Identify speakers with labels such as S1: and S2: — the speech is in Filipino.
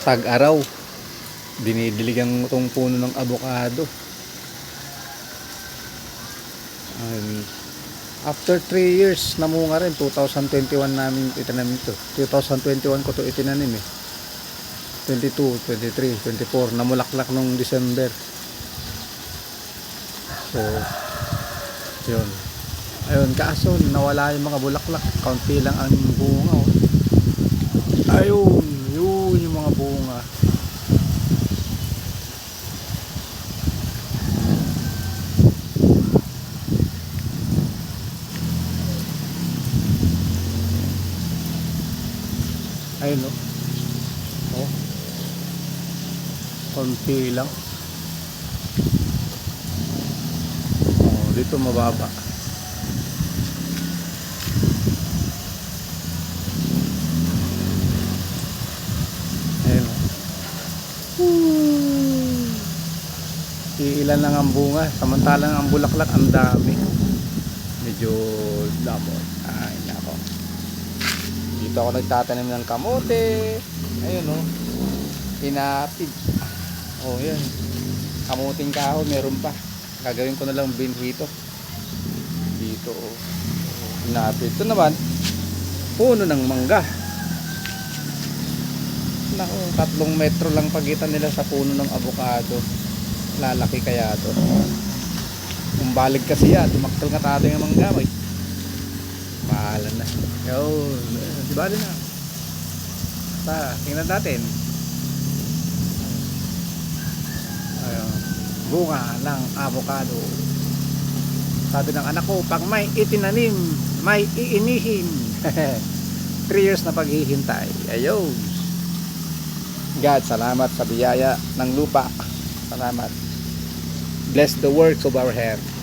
S1: tag-araw, dinidiligan itong puno ng avocado. After 3 years namunga rin. 2021 namin itinanim ito. 2021 ko to itinanim 22, 23, 24 namulaklak nung December. So yun, ayun, kaso nawala yung mga bulaklak, kaunti lang ang bunga ayun, yun yung mga bunga. Ayun konti lang. Dito mababa. Ayun ilan lang ang bunga, samantalang ang bulaklak ang dami. Medyo lamon. Ay nako, dito ako nagtatanim ng kamote. Ayun hinapid. Yan, kamuting kahoy meron pa. Gagawin ko na lang binhito dito. Hinapid. Ito naman puno ng mangga. Naku, 3 metro lang pagitan nila sa puno ng avocado. Lalaki kaya to. Kung balig kasi tumaktal nga tayo ng mangga. Pahalan na. Di ba na? Tingnan natin. Ayun, bunga ng avocado. Sabi ng anak ko, pag may itinanim, may iinihin. 3 years na paghihintay. Ayun. God, salamat sa biyaya ng lupa. Salamat. Bless the works of our hands.